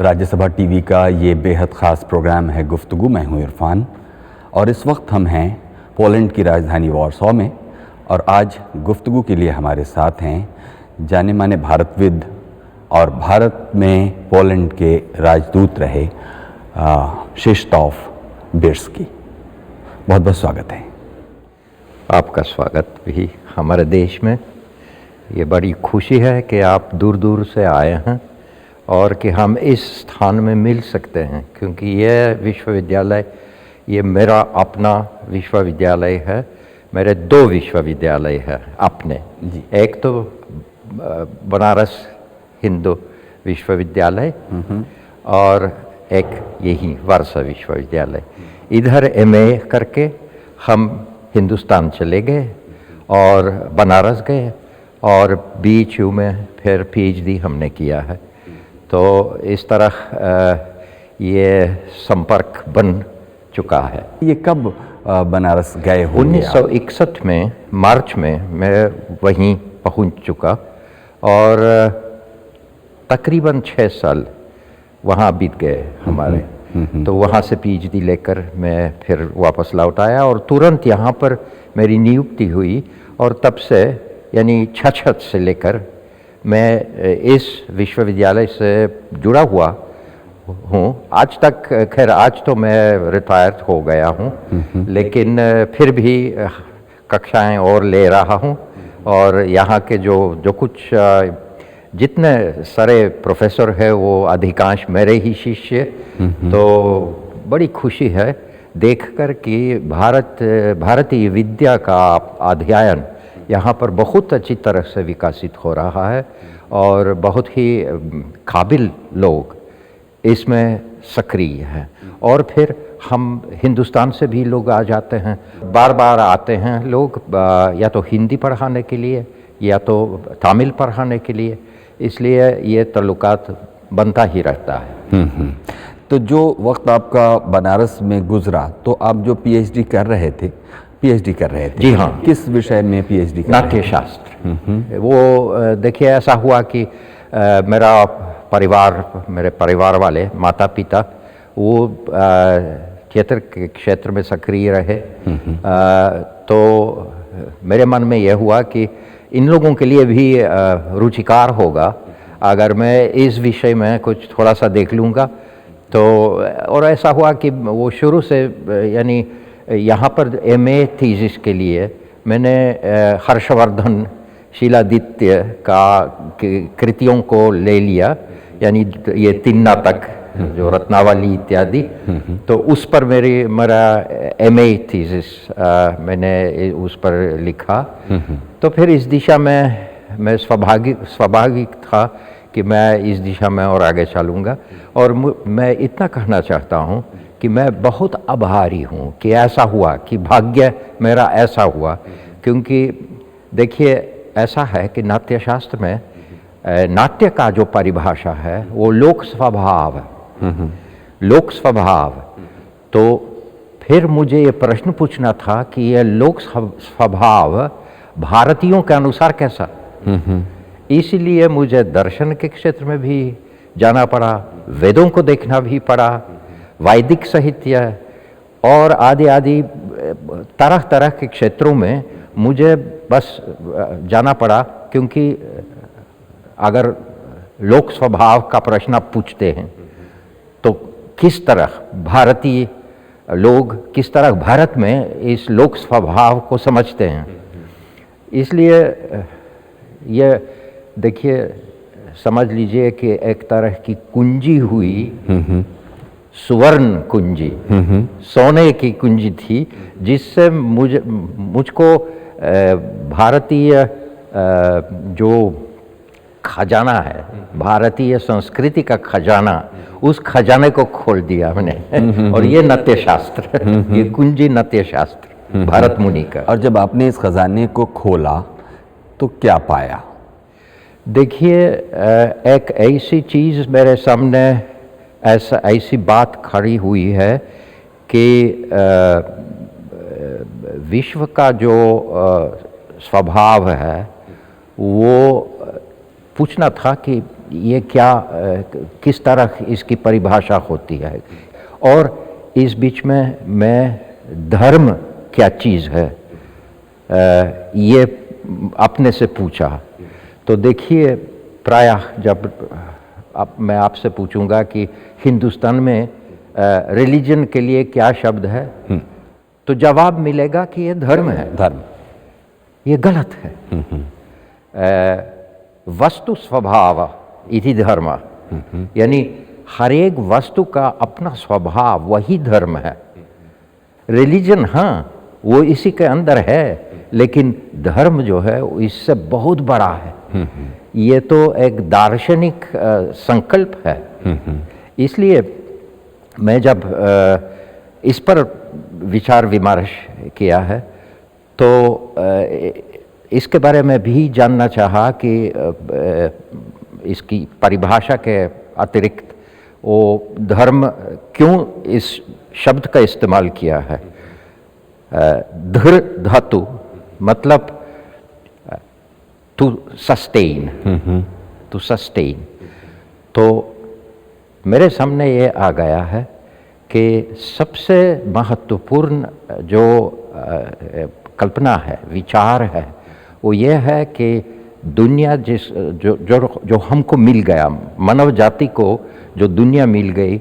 Rajya Sabha TV का ये बेहद ख़ास प्रोग्राम है गुफ्तगू। मैं हूँ इरफान और इस वक्त हम हैं पोलैंड की राजधानी वॉर्सो में और आज गुफ्तगू के लिए हमारे साथ हैं जाने माने भारतविद और भारत में पोलैंड के राजदूत रहे क्शिश्तोफ बिर्स्की। बहुत बहुत स्वागत है। आपका स्वागत भी हमारे देश में। ये बड़ी खुशी है कि आप दूर दूर से आए हैं और कि हम इस स्थान में मिल सकते हैं, क्योंकि यह विश्वविद्यालय ये मेरा अपना विश्वविद्यालय है। मेरे दो विश्वविद्यालय हैं अपने जी। एक तो बनारस हिंदू विश्वविद्यालय और एक यही वारसा विश्वविद्यालय। इधर एमए करके हम हिंदुस्तान चले गए और बनारस गए और बीएचयू में फिर पीएचडी हमने किया है। तो इस तरह ये संपर्क बन चुका है। ये कब बनारस गए हो? 1961 में मार्च में मैं वहीं पहुंच चुका और तकरीबन 6 साल वहाँ बीत गए हमारे। तो वहाँ से पीएचडी लेकर मैं फिर वापस लौट आया और तुरंत यहाँ पर मेरी नियुक्ति हुई और तब से यानी 66 से लेकर मैं इस विश्वविद्यालय से जुड़ा हुआ हूँ आज तक। खैर आज तो मैं रिटायर्ड हो गया हूँ, लेकिन फिर भी कक्षाएं और ले रहा हूँ और यहाँ के जो कुछ जितने सारे प्रोफेसर हैं वो अधिकांश मेरे ही शिष्य। तो बड़ी खुशी है देखकर कि भारतीय विद्या का अध्ययन यहाँ पर बहुत अच्छी तरह से विकसित हो रहा है और बहुत ही काबिल लोग इसमें सक्रिय हैं। और फिर हम हिंदुस्तान से भी लोग आ जाते हैं, बार बार आते हैं लोग, या तो हिंदी पढ़ाने के लिए या तो तमिल पढ़ाने के लिए। इसलिए ये ताल्लुकात बनता ही रहता है। तो जो वक्त आपका बनारस में गुजरा, तो आप जो पीएचडी कर रहे थे जी हाँ। किस विषय में पीएचडी? नाट्य शास्त्र। वो देखिए ऐसा हुआ कि मेरे परिवार वाले माता पिता वो थिएटर के क्षेत्र में सक्रिय रहे। तो मेरे मन में यह हुआ कि इन लोगों के लिए भी रुचिकार होगा अगर मैं इस विषय में कुछ थोड़ा सा देख लूँगा। तो और ऐसा हुआ कि वो शुरू से यानी यहाँ पर एमए थीसिस के लिए मैंने हर्षवर्धन शीलादित्य का कृतियों को ले लिया, यानी ये 3 नाटक जो रत्नावली इत्यादि। तो उस पर मेरा एमए थीसिस मैंने उस पर लिखा। तो फिर इस दिशा में मैं स्वाभाविक था कि मैं इस दिशा में और आगे चलूँगा। और मैं इतना कहना चाहता हूँ कि मैं बहुत आभारी हूँ कि ऐसा हुआ, कि भाग्य मेरा ऐसा हुआ। क्योंकि देखिए ऐसा है कि नाट्य शास्त्र में नाट्य का जो परिभाषा है वो लोक स्वभाव है। लोक स्वभाव। तो फिर मुझे ये प्रश्न पूछना था कि यह लोक स्वभाव भारतीयों के अनुसार कैसा। इसलिए मुझे दर्शन के क्षेत्र में भी जाना पड़ा, वेदों को देखना भी पड़ा, वैदिक साहित्य और आदि तरह तरह के क्षेत्रों में मुझे बस जाना पड़ा। क्योंकि अगर लोक स्वभाव का प्रश्न आप पूछते हैं तो किस तरह भारतीय लोग किस तरह भारत में इस लोक स्वभाव को समझते हैं। इसलिए ये देखिए समझ लीजिए कि एक तरह की कुंजी हुई, सुवर्ण कुंजी, सोने की कुंजी थी, जिससे मुझको भारतीय जो खजाना है, भारतीय संस्कृति का खजाना, उस खजाने को खोल दिया हमने। और ये नाट्य शास्त्र, ये कुंजी नाट्य शास्त्र भारत मुनि का। और जब आपने इस खजाने को खोला तो क्या पाया? देखिए एक ऐसी चीज़ मेरे सामने ऐसी बात खड़ी हुई है कि विश्व का जो स्वभाव है वो पूछना था कि ये क्या किस तरह इसकी परिभाषा होती है, और इस बीच में मैं धर्म क्या चीज़ है ये अपने से पूछा। तो देखिए, प्रायः जब मैं आपसे पूछूंगा कि हिंदुस्तान में रिलीजन के लिए क्या शब्द है, तो जवाब मिलेगा कि ये धर्म है। धर्म, ये गलत है। वस्तु स्वभाव इति धर्म, यानी हर एक वस्तु का अपना स्वभाव, वही धर्म है। रिलीजन हाँ वो इसी के अंदर है, लेकिन धर्म जो है वो इससे बहुत बड़ा है। ये तो एक दार्शनिक संकल्प है। इसलिए मैं जब इस पर विचार विमर्श किया है तो इसके बारे में भी जानना चाहा कि इसकी परिभाषा के अतिरिक्त वो धर्म क्यों इस शब्द का इस्तेमाल किया है। धृ धातु मतलब टू सस्टेन, टू सस्टेन। तो मेरे सामने ये आ गया है कि सबसे महत्वपूर्ण जो कल्पना है, विचार है, वो ये है कि दुनिया जो हमको मिल गया, मानव जाति को जो दुनिया मिल गई,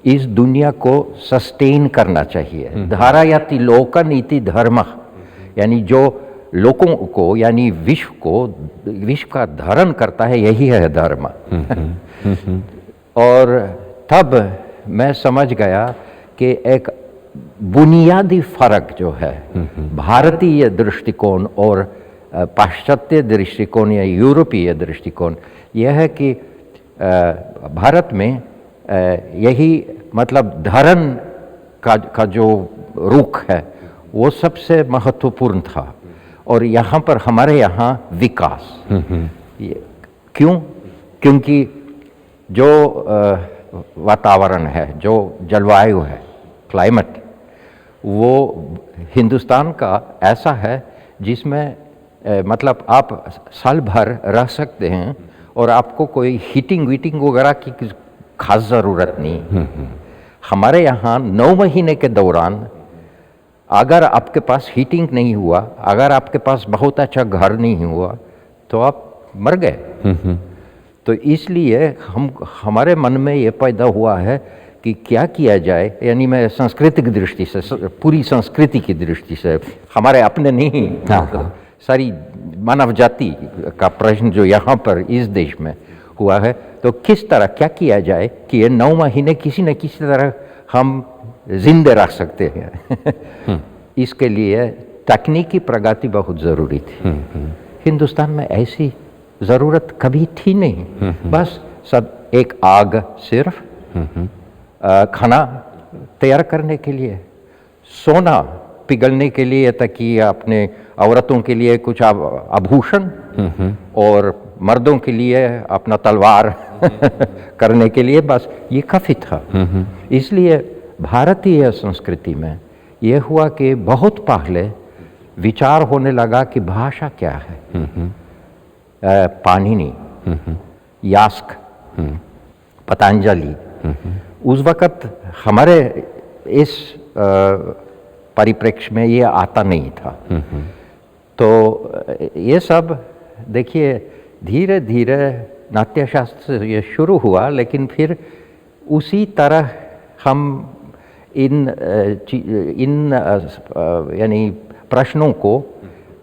इस दुनिया को सस्टेन करना चाहिए। धारयति लोकन इति धर्म, यानी जो लोगों को यानी विश्व का धारण करता है, यही है धर्म। और तब मैं समझ गया कि एक बुनियादी फर्क जो है भारतीय दृष्टिकोण और पाश्चात्य दृष्टिकोण या यूरोपीय दृष्टिकोण, यह है कि भारत में यही मतलब धर्म का जो रुख है वो सबसे महत्वपूर्ण था, और यहाँ पर हमारे यहाँ विकास। क्यों? क्योंकि जो वातावरण है, जो जलवायु है, क्लाइमेट, वो हिंदुस्तान का ऐसा है जिसमें मतलब आप साल भर रह सकते हैं और आपको कोई हीटिंग वीटिंग वगैरह की खास ज़रूरत नहीं। हमारे यहाँ 9 महीने के दौरान अगर आपके पास हीटिंग नहीं हुआ, अगर आपके पास बहुत अच्छा घर नहीं हुआ, तो आप मर गए। तो इसलिए हमारे मन में ये पैदा हुआ है कि क्या किया जाए, यानी मैं सांस्कृतिक दृष्टि से, पूरी संस्कृति की दृष्टि से, हमारे अपने नहीं, सारी मानव जाति का प्रश्न जो यहाँ पर इस देश में हुआ है, तो किस तरह क्या किया जाए कि ये 9 महीने किसी न किसी तरह हम जिंदे रख सकते हैं। इसके लिए तकनीकी प्रगति बहुत ज़रूरी थी। हिंदुस्तान में ऐसी ज़रूरत कभी थी नहीं। बस सब एक आग सिर्फ खाना तैयार करने के लिए, सोना पिघलने के लिए, ताकि अपने औरतों के लिए कुछ आभूषण, और मर्दों के लिए अपना तलवार करने के लिए, बस ये काफ़ी था। इसलिए भारतीय संस्कृति में ये हुआ कि बहुत पहले विचार होने लगा कि भाषा क्या है। पाणिनि, यास्क, पतंजलि, उस वक़्त हमारे इस परिप्रेक्ष्य में ये आता नहीं था। तो ये सब देखिए धीरे धीरे नाट्यशास्त्र से ये शुरू हुआ, लेकिन फिर उसी तरह हम इन यानी प्रश्नों को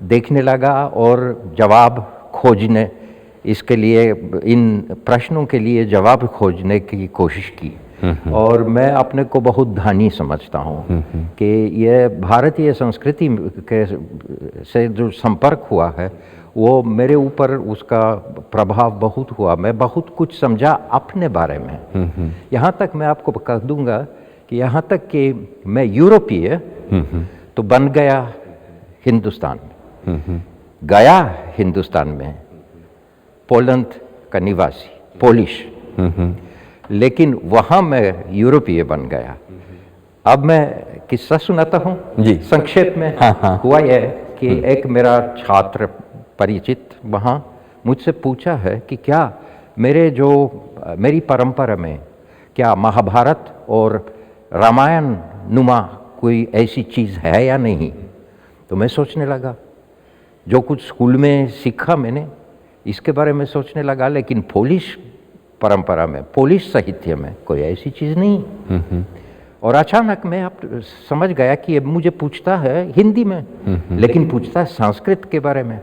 देखने लगा और जवाब खोजने, इसके लिए इन प्रश्नों के लिए जवाब खोजने की कोशिश की। और मैं अपने को बहुत धनी समझता हूँ कि ये भारतीय संस्कृति के से जो संपर्क हुआ है वो मेरे ऊपर उसका प्रभाव बहुत हुआ। मैं बहुत कुछ समझा अपने बारे में। यहाँ तक मैं आपको कह दूंगा कि यहाँ तक कि मैं यूरोपीय तो बन गया हिंदुस्तान में, गया हिंदुस्तान में पोलैंड का निवासी, पोलिश, लेकिन वहाँ मैं यूरोपीय बन गया। अब मैं किस्सा सुनाता हूँ जी, संक्षेप में। हुआ यह कि एक मेरा छात्र परिचित वहाँ मुझसे पूछा है कि क्या मेरी परंपरा में क्या महाभारत और रामायण नुमा कोई ऐसी चीज़ है या नहीं। तो मैं सोचने लगा, जो कुछ स्कूल में सीखा मैंने इसके बारे में सोचने लगा, लेकिन पोलिश परंपरा में, पोलिश साहित्य में कोई ऐसी चीज़ नहीं। और अचानक मैं अब समझ गया कि ये मुझे पूछता है हिंदी में, लेकिन पूछता है संस्कृत के बारे में,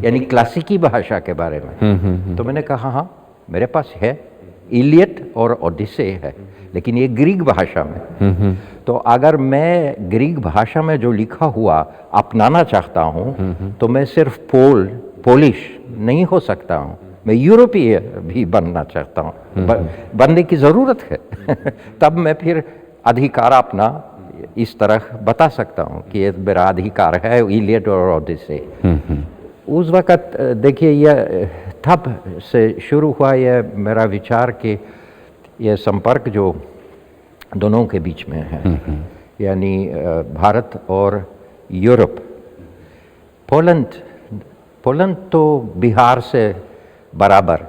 यानी क्लासिकी भाषा के बारे में। तो मैंने कहा हाँ, मेरे पास है, इलियट और ओडिसे है, लेकिन ये ग्रीक भाषा में। तो अगर मैं ग्रीक भाषा में जो लिखा हुआ अपनाना चाहता हूँ तो मैं सिर्फ पोलिश नहीं हो सकता हूँ, मैं यूरोपीय भी बनना चाहता हूँ, बनने की ज़रूरत है। तब मैं फिर अधिकार अपना इस तरह बता सकता हूँ कि ये मेरा अधिकार है, इलियट और ओडिसे। उस वक़्त देखिए, यह तब से शुरू हुआ ये मेरा विचार कि ये संपर्क जो दोनों के बीच में है, यानी भारत और यूरोप। पोलैंड तो बिहार से बराबर,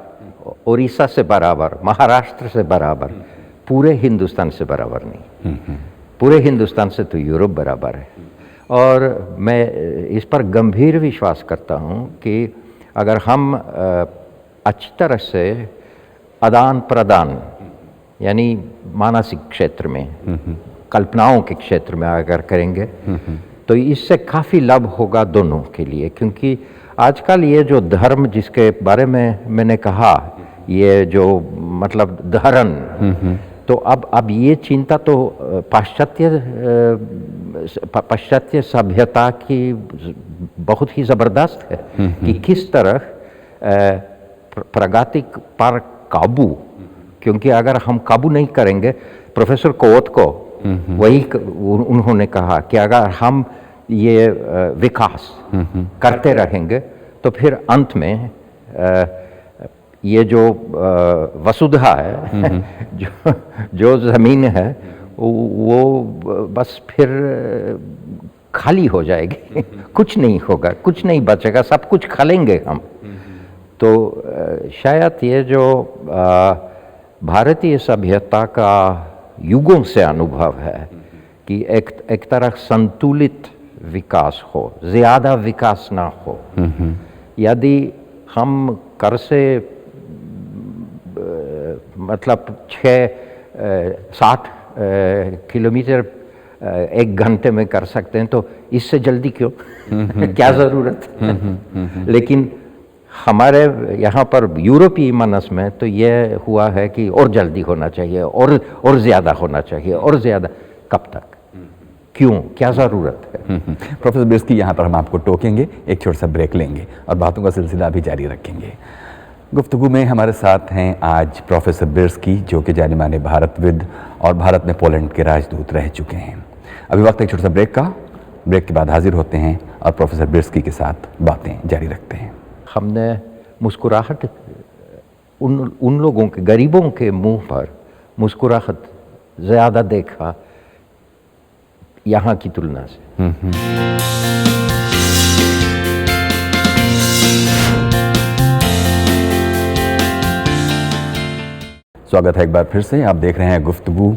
उड़ीसा से बराबर, महाराष्ट्र से बराबर, पूरे हिंदुस्तान से बराबर नहीं। पूरे हिंदुस्तान से तो यूरोप बराबर है। और मैं इस पर गंभीर विश्वास करता हूँ कि अगर हम अच्छी तरह से आदान प्रदान, यानी मानसिक क्षेत्र में, कल्पनाओं के क्षेत्र में अगर करेंगे तो इससे काफ़ी लाभ होगा दोनों के लिए। क्योंकि आजकल ये जो धर्म जिसके बारे में मैंने कहा, ये जो मतलब धर्म, तो अब ये चिंता तो पाश्चात्य सभ्यता की बहुत ही ज़बरदस्त है कि किस तरह प्रगति पर काबू, क्योंकि अगर हम काबू नहीं करेंगे, प्रोफेसर कोवत को वही उन्होंने कहा कि अगर हम ये विकास करते रहेंगे तो फिर अंत में ये जो वसुधा है, जो ज़मीन है, वो बस फिर खाली हो जाएगी, कुछ नहीं होगा, कुछ नहीं बचेगा, सब कुछ खा लेंगे हम। तो शायद ये जो भारतीय सभ्यता का युगों से अनुभव है कि एक तरह संतुलित विकास हो, ज़्यादा विकास ना हो। यदि हम कर से मतलब 60 किलोमीटर 1 घंटे में कर सकते हैं, तो इससे जल्दी क्यों? क्या ज़रूरत है? लेकिन हमारे यहाँ पर यूरोपीय मनस में तो ये हुआ है कि और जल्दी होना चाहिए, और ज़्यादा होना चाहिए, और ज़्यादा। कब तक? क्यों? क्या ज़रूरत है? प्रोफेसर बिर्स्की, यहाँ पर हम आपको टोकेंगे, एक छोटा सा ब्रेक लेंगे और बातों का सिलसिला भी जारी रखेंगे। गुफ्तगू में हमारे साथ हैं आज प्रोफेसर बिर्स्की, जो कि जाने माने भारतविद और भारत में पोलैंड के राजदूत रह चुके हैं। अभी वक्त एक छोटा सा ब्रेक का, ब्रेक के बाद हाजिर होते हैं और प्रोफेसर बिर्स्की के साथ बातें जारी रखते हैं। हमने मुस्कुराहट उन लोगों के, गरीबों के मुंह पर मुस्कुराहट ज़्यादा देखा यहाँ की तुलना से। स्वागत है एक बार फिर से, आप देख रहे हैं गुफ्तगू।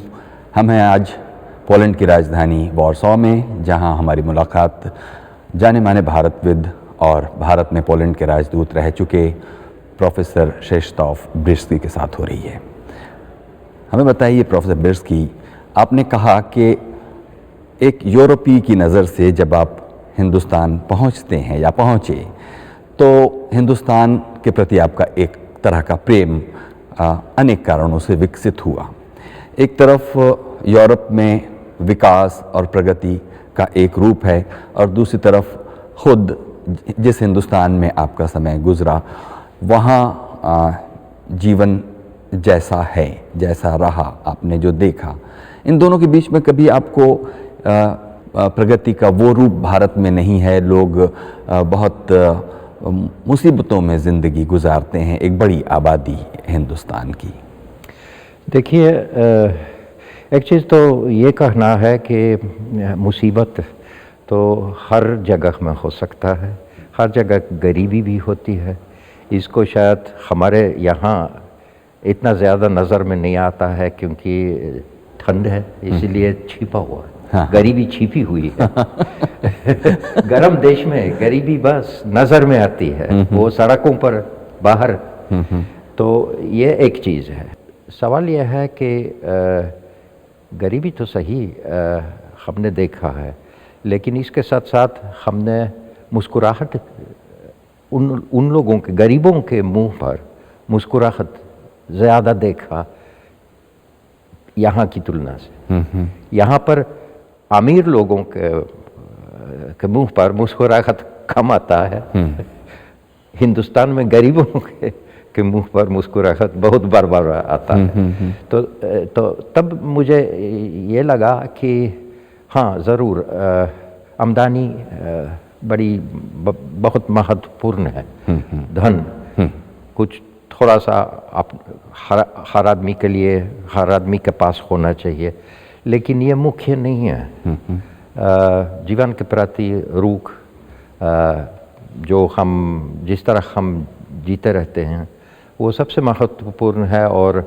हम हैं आज पोलैंड की राजधानी वॉर्सो में, जहां हमारी मुलाकात जाने माने भारतविद और भारत में पोलैंड के राजदूत रह चुके प्रोफेसर क्शिश्तोफ बिर्स्की के साथ हो रही है। हमें बताइए प्रोफेसर बिर्स्की, आपने कहा कि एक यूरोपीय की नज़र से जब आप हिंदुस्तान पहुंचते हैं या पहुंचे, तो हिंदुस्तान के प्रति आपका एक तरह का प्रेम अनेक कारणों से विकसित हुआ। एक तरफ यूरोप में विकास और प्रगति का एक रूप है, और दूसरी तरफ खुद जिस हिंदुस्तान में आपका समय गुजरा, वहाँ जीवन जैसा है, जैसा रहा, आपने जो देखा, इन दोनों के बीच में कभी आपको प्रगति का वो रूप भारत में नहीं है? लोग बहुत मुसीबतों में ज़िंदगी गुजारते हैं, एक बड़ी आबादी हिंदुस्तान की। देखिए, एक चीज़ तो ये कहना है कि मुसीबत तो हर जगह में हो सकता है, हर जगह गरीबी भी होती है। इसको शायद हमारे यहाँ इतना ज़्यादा नज़र में नहीं आता है क्योंकि ठंड है, इसीलिए छिपा हुआ है। हाँ। गरीबी छिपी हुई है। गर्म देश में गरीबी बस नज़र में आती है, वो सड़कों पर बाहर। तो ये एक चीज़ है। सवाल यह है कि गरीबी तो सही हमने देखा है, लेकिन इसके साथ साथ हमने मुस्कुराहट उन लोगों के, गरीबों के मुंह पर मुस्कुराहट ज़्यादा देखा यहाँ की तुलना से। यहाँ पर अमीर लोगों के मुंह पर मुस्कुराहट कम आता है। हिंदुस्तान में गरीबों के मुंह पर मुस्कुराहट बहुत बार बार आता है। तो तब मुझे ये लगा कि हाँ ज़रूर आमदनी बहुत महत्वपूर्ण है। धन कुछ थोड़ा सा हर आदमी के लिए, हर आदमी के पास होना चाहिए, लेकिन ये मुख्य नहीं है। जीवन के प्रति रुख, जो हम जिस तरह हम जीते रहते हैं, वो सबसे महत्वपूर्ण है। और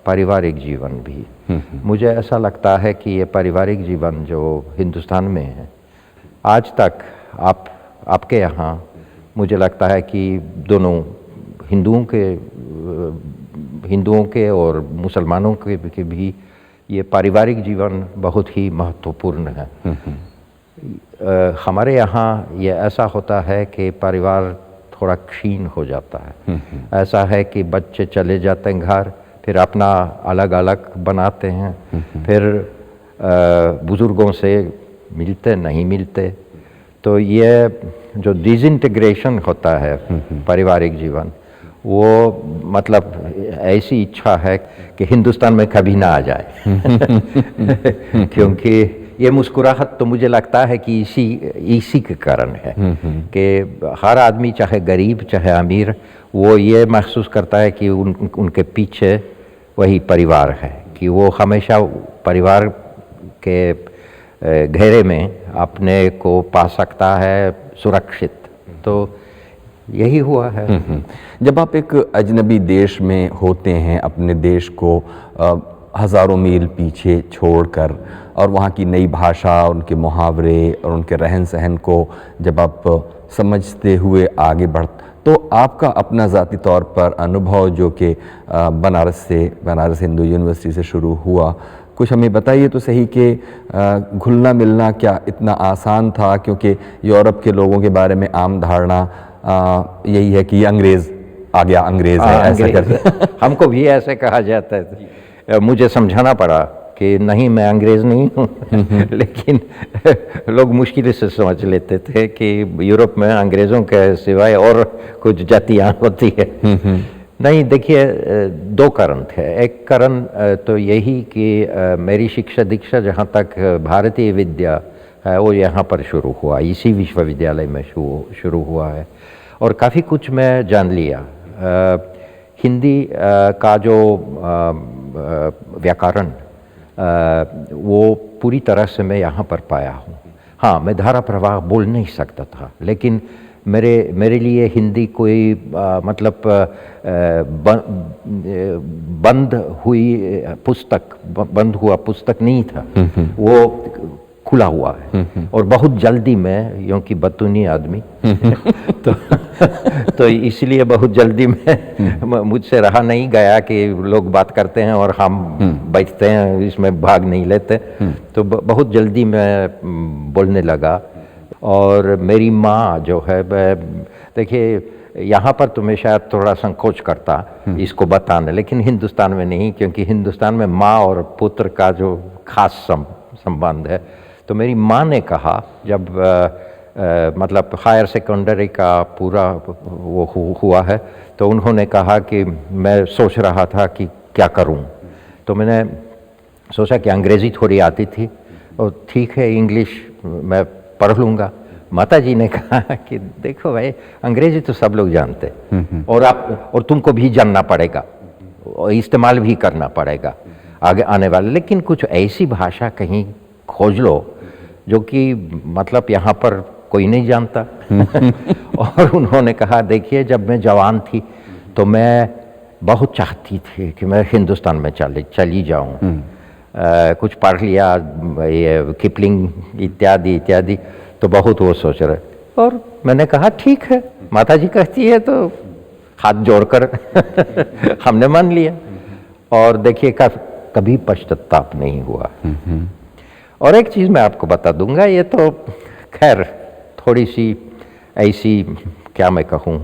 पारिवारिक जीवन भी, मुझे ऐसा लगता है कि ये पारिवारिक जीवन जो हिंदुस्तान में है आज तक, आपके यहाँ मुझे लगता है कि दोनों हिंदुओं के और मुसलमानों के भी ये पारिवारिक जीवन बहुत ही महत्वपूर्ण है। हमारे यहाँ ये ऐसा होता है कि परिवार थोड़ा क्षीण हो जाता है। ऐसा है कि बच्चे चले जाते हैं घर, फिर अपना अलग अलग बनाते हैं, फिर बुज़ुर्गों से मिलते नहीं मिलते। तो ये जो डिसइंटीग्रेशन होता है पारिवारिक जीवन, वो मतलब ऐसी इच्छा है कि हिंदुस्तान में कभी ना आ जाए। क्योंकि ये मुस्कुराहट तो मुझे लगता है कि इसी के कारण है कि हर आदमी, चाहे गरीब चाहे अमीर, वो ये महसूस करता है कि उनके पीछे वही परिवार है, कि वो हमेशा परिवार के घेरे में अपने को पा सकता है सुरक्षित। तो यही हुआ है। जब आप एक अजनबी देश में होते हैं, अपने देश को हज़ारों मील पीछे छोड़कर, और वहाँ की नई भाषा, उनके मुहावरे और उनके रहन सहन को जब आप समझते हुए आगे तो आपका अपना ज़ाती तौर पर अनुभव जो कि बनारस हिंदू यूनिवर्सिटी से शुरू हुआ, कुछ हमें बताइए तो सही कि घुलना मिलना क्या इतना आसान था? क्योंकि यूरोप के लोगों के बारे में आम धारणा यही है कि ये अंग्रेज़ आ गया, अंग्रेज़ है, ऐसा करके हमको भी ऐसे कहा जाता है। मुझे समझाना पड़ा कि नहीं, मैं अंग्रेज़ नहीं हूँ। लेकिन लोग मुश्किल से समझ लेते थे कि यूरोप में अंग्रेज़ों के सिवाय और कुछ जातियाँ होती है। नहीं, देखिए, दो कारण थे। एक कारण तो यही कि मेरी शिक्षा दीक्षा जहाँ तक भारतीय विद्या है वो यहाँ पर शुरू हुआ, इसी विश्वविद्यालय में शुरू हुआ है, और काफ़ी कुछ मैं जान लिया। हिंदी का जो व्याकरण, वो पूरी तरह से मैं यहाँ पर पाया हूँ। हाँ, मैं धारा प्रवाह बोल नहीं सकता था, लेकिन मेरे लिए हिंदी कोई मतलब बंद हुआ पुस्तक नहीं था। वो खुला हुआ है, और बहुत जल्दी मैं, यूँ कि बतूनी आदमी तो इसलिए बहुत जल्दी में मुझसे रहा नहीं गया कि लोग बात करते हैं और हम बैठते हैं, इसमें भाग नहीं लेते। तो बहुत जल्दी मैं बोलने लगा। और मेरी माँ जो है, देखिए, यहाँ पर तो मैं शायद थोड़ा संकोच करता इसको बताने, लेकिन हिंदुस्तान में नहीं, क्योंकि हिंदुस्तान में माँ और पुत्र का जो खास संबंध है। तो मेरी माँ ने कहा, जब मतलब हायर सेकेंडरी का पूरा वो हुआ है, तो उन्होंने कहा कि मैं सोच रहा था कि क्या करूं। तो मैंने सोचा कि अंग्रेज़ी थोड़ी आती थी, और ठीक है, इंग्लिश मैं पढ़ लूँगा। माता जी ने कहा कि देखो भाई, अंग्रेज़ी तो सब लोग जानते, और तुमको भी जानना पड़ेगा, और इस्तेमाल भी करना पड़ेगा आगे आने वाले, लेकिन कुछ ऐसी भाषा कहीं खोज लो जो कि मतलब यहाँ पर कोई नहीं जानता। और उन्होंने कहा, देखिए, जब मैं जवान थी तो मैं बहुत चाहती थी कि मैं हिंदुस्तान में चली जाऊं। कुछ पढ़ लिया, ये किपलिंग इत्यादि इत्यादि, तो बहुत वो सोच रहे। और मैंने कहा ठीक है, माता जी कहती है तो हाथ जोड़कर हमने मान लिया। और देखिए कभी पश्चाताप नहीं हुआ। और एक चीज़ मैं आपको बता दूंगा, ये तो खैर थोड़ी सी ऐसी, क्या मैं कहूँ,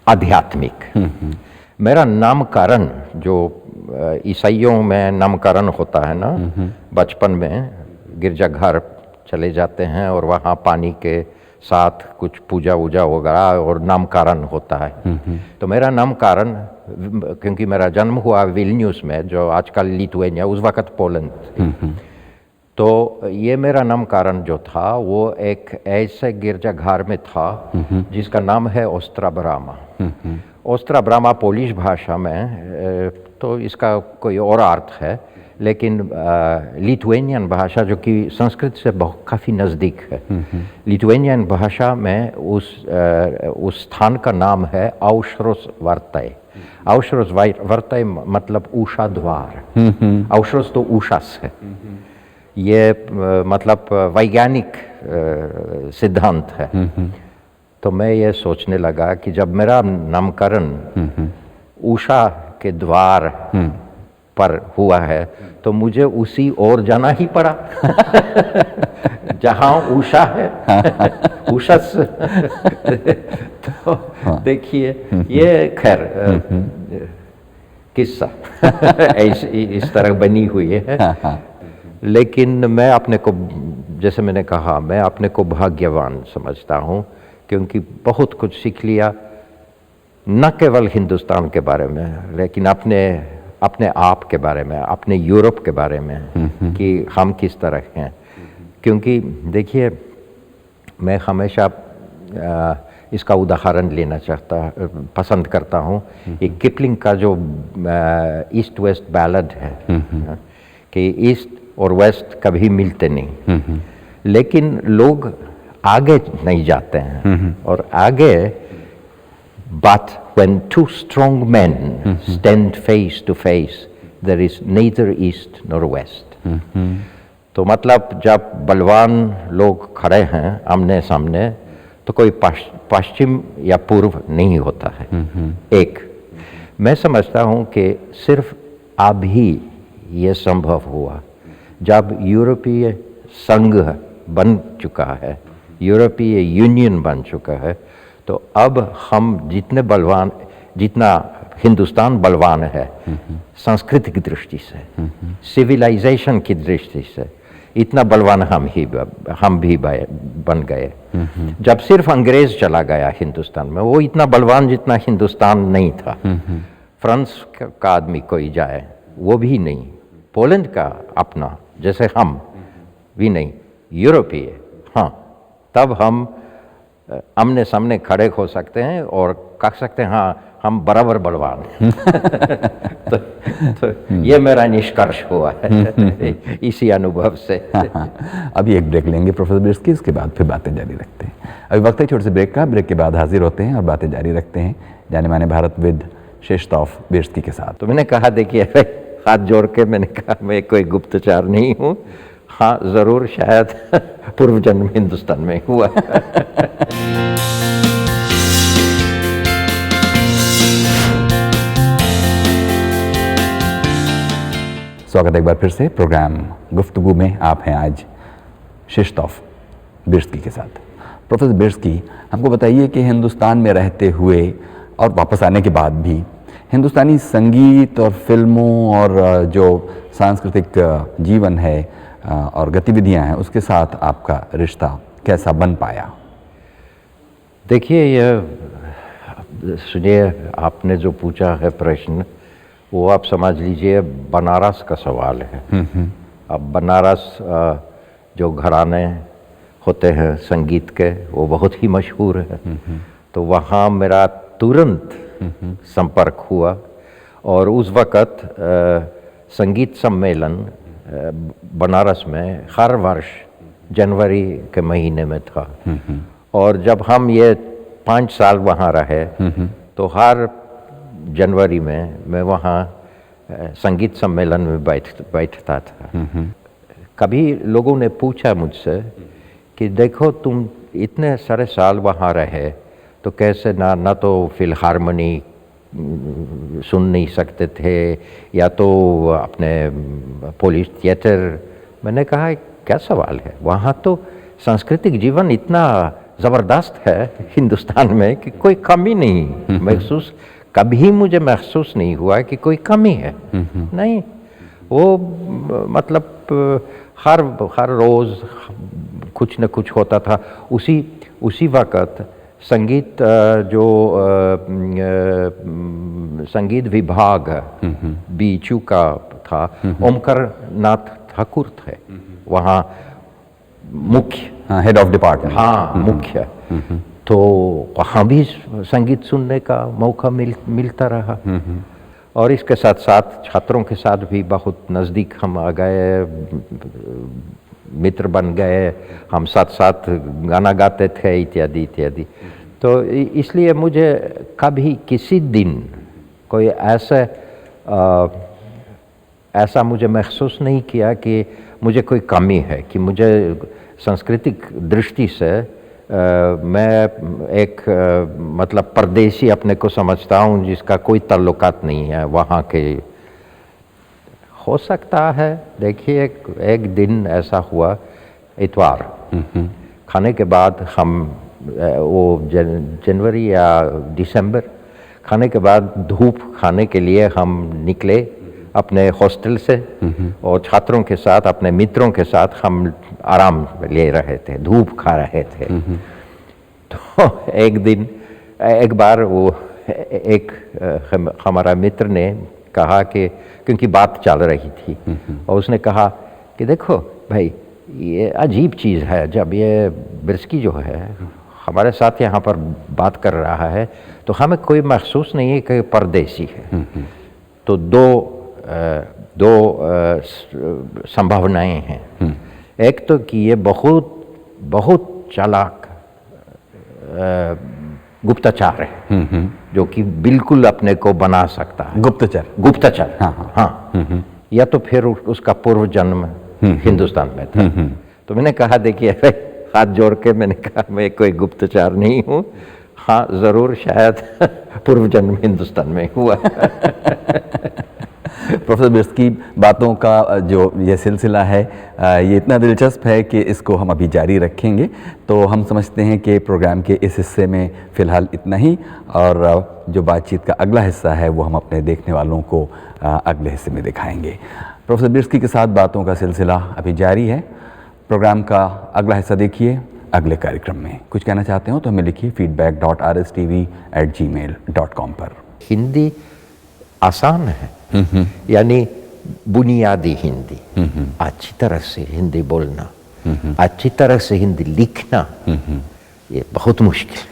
आध्यात्मिक। मेरा नामकरण, जो ईसाइयों में नामकरण होता है ना, बचपन में गिरजाघर चले जाते हैं और वहाँ पानी के साथ कुछ पूजा वूजा वगैरह और नामकरण होता है। तो मेरा नामकरण, क्योंकि मेरा जन्म हुआ विल्न्यूस में, जो आजकल लिथुआनिया, उस वक़्त पोलैंड थी। तो ये मेरा नामकरण जो था वो एक ऐसे गिरजाघर में था जिसका नाम है ओस्त्रा ब्रामा। ओस्त्रा ब्रामा पोलिश भाषा में, तो इसका कोई और अर्थ है, लेकिन लिथुआनियन भाषा, जो कि संस्कृत से बहुत काफ़ी नज़दीक है, लिथुआनियन भाषा में उस स्थान का नाम है औश्रोस वर्तय। औश्रोस वर्तय मतलब उषा द्वार। औश्रोस तो उषास है। ये मतलब वैज्ञानिक सिद्धांत है। तो मैं ये सोचने लगा कि जब मेरा नामकरण उषा के द्वार पर हुआ है तो मुझे उसी ओर जाना ही पड़ा जहाँ उषा है। उषस। तो देखिए, ये खैर किस्सा इस तरह बनी हुई है। लेकिन मैं अपने को, जैसे मैंने कहा, मैं अपने को भाग्यवान समझता हूँ, क्योंकि बहुत कुछ सीख लिया, न केवल हिंदुस्तान के बारे में, लेकिन अपने आप के बारे में, अपने यूरोप के बारे में, कि हम किस तरह हैं। क्योंकि देखिए, मैं हमेशा इसका उदाहरण लेना पसंद करता हूँ। एक किपलिंग का जो ईस्ट वेस्ट बैलड है, कि ईस्ट और वेस्ट कभी मिलते नहीं, लेकिन लोग आगे नहीं जाते हैं। और आगे, but when two strong men stand face to face, there is neither east nor west. तो मतलब जब बलवान लोग खड़े हैं आमने सामने, तो कोई पश्चिम या पूर्व नहीं होता है। एक, मैं समझता हूँ कि सिर्फ अभी ये संभव हुआ जब यूरोपीय संघ बन चुका है, यूरोपीय यूनियन बन चुका है। तो अब हम जितना हिंदुस्तान बलवान है सांस्कृतिक दृष्टि से, सिविलाइजेशन की दृष्टि से, इतना बलवान हम भी बन गए। जब सिर्फ अंग्रेज चला गया हिंदुस्तान में, वो इतना बलवान जितना हिंदुस्तान नहीं था। फ्रांस का आदमी कोई जाए, वो भी नहीं। पोलैंड का अपना, जैसे हम भी नहीं, यूरोपीय, हाँ, तब हम आमने सामने खड़े हो सकते हैं और कह सकते हैं हाँ, हम बराबर बलवान हैं। तो ये मेरा निष्कर्ष हुआ है इसी अनुभव से। अभी एक ब्रेक लेंगे प्रोफेसर बिर्स्की, इसके बाद फिर बातें जारी रखते हैं। अभी वक्त है छोटे से ब्रेक का। ब्रेक के बाद हाजिर होते हैं और बातें जारी रखते हैं जाने माने भारतविद श्रीष्टोफ बिर्स्की के साथ। तो मैंने कहा, देखिए, हाथ जोड़ के मैंने कहा मैं कोई गुप्तचर नहीं हूँ। हाँ, ज़रूर शायद पूर्व जन्म हिंदुस्तान में हुआ। स्वागत है एक बार फिर से प्रोग्राम गुफ्तगू में। आप हैं आज श्रीष्टोफ बिर्स्की के साथ। प्रोफेसर बिर्स्की, हमको बताइए कि हिंदुस्तान में रहते हुए और वापस आने के बाद भी हिंदुस्तानी संगीत और फिल्मों और जो सांस्कृतिक जीवन है और गतिविधियां हैं, उसके साथ आपका रिश्ता कैसा बन पाया? देखिए, ये सुनिए, आपने जो पूछा है प्रश्न, वो आप समझ लीजिए बनारस का सवाल है। अब बनारस जो घराने होते हैं संगीत के, वो बहुत ही मशहूर है। तो वहाँ मेरा तुरंत संपर्क हुआ और उस वक़्त संगीत सम्मेलन बनारस में हर वर्ष जनवरी के महीने में था। और जब हम ये 5 साल वहाँ रहे, तो हर जनवरी में मैं वहाँ संगीत सम्मेलन में बैठता था। कभी लोगों ने पूछा मुझसे कि देखो तुम इतने सारे साल वहाँ रहे तो कैसे ना तो फिलहारमोनी सुन नहीं सकते थे या तो अपने पुलिस थिएटर। मैंने कहा क्या सवाल है, वहाँ तो सांस्कृतिक जीवन इतना ज़बरदस्त है हिंदुस्तान में कि कोई कमी नहीं महसूस, कभी मुझे महसूस नहीं हुआ कि कोई कमी है। नहीं, वो मतलब हर रोज़ कुछ न कुछ होता था। उसी वक़्त संगीत जो संगीत विभाग बीचू का था, ओमकार नाथ ठाकुर थे वहाँ मुख्य, हेड ऑफ डिपार्टमेंट। हाँ, मुख्य। तो वहाँ भी संगीत सुनने का मौका मिलता रहा। और इसके साथ साथ छात्रों के साथ भी बहुत नज़दीक हम आ गए, मित्र बन गए, हम साथ साथ गाना गाते थे इत्यादि इत्यादि। तो इसलिए मुझे कभी किसी दिन कोई ऐसा मुझे महसूस नहीं किया कि मुझे कोई कमी है, कि मुझे सांस्कृतिक दृष्टि से मैं एक मतलब परदेसी अपने को समझता हूँ जिसका कोई ताल्लुकात नहीं है वहाँ के। हो सकता है, देखिए एक दिन ऐसा हुआ, इतवार खाने के बाद हम वो जनवरी या दिसंबर खाने के बाद धूप खाने के लिए हम निकले अपने हॉस्टल से और छात्रों के साथ, अपने मित्रों के साथ हम आराम ले रहे थे, धूप खा रहे थे। तो एक बार वो हमारा मित्र ने कहा कि, क्योंकि बात चल रही थी, और उसने कहा कि देखो भाई, ये अजीब चीज़ है, जब ये बिर्स्की जो है हमारे साथ यहाँ पर बात कर रहा है तो हमें कोई महसूस नहीं है कि परदेसी है। तो दो संभावनाएं हैं। एक तो कि ये बहुत चालाक गुप्तचर है, जो कि बिल्कुल अपने को बना सकता है। गुप्तचर। हाँ। या तो फिर उसका पूर्व जन्म हिंदुस्तान में था। तो मैंने कहा देखिए, हाथ जोड़ के मैंने कहा मैं कोई गुप्तचर नहीं हूँ, हाँ ज़रूर शायद पूर्व जन्म हिंदुस्तान में हुआ। प्रोफेसर बिर्स्की की बातों का जो ये सिलसिला है ये इतना दिलचस्प है कि इसको हम अभी जारी रखेंगे। तो हम समझते हैं कि प्रोग्राम के इस हिस्से में फ़िलहाल इतना ही, और जो बातचीत का अगला हिस्सा है वो हम अपने देखने वालों को अगले हिस्से में दिखाएंगे। प्रोफेसर बिर्स्की के साथ बातों का सिलसिला अभी जारी है। प्रोग्राम का अगला हिस्सा देखिए अगले कार्यक्रम में। कुछ कहना चाहते हो तो हमें लिखिए feedback.rstv@gmail.com पर। हिंदी आसान है, यानी बुनियादी हिंदी, अच्छी तरह से हिंदी बोलना, अच्छी तरह से हिंदी लिखना, ये बहुत मुश्किल है।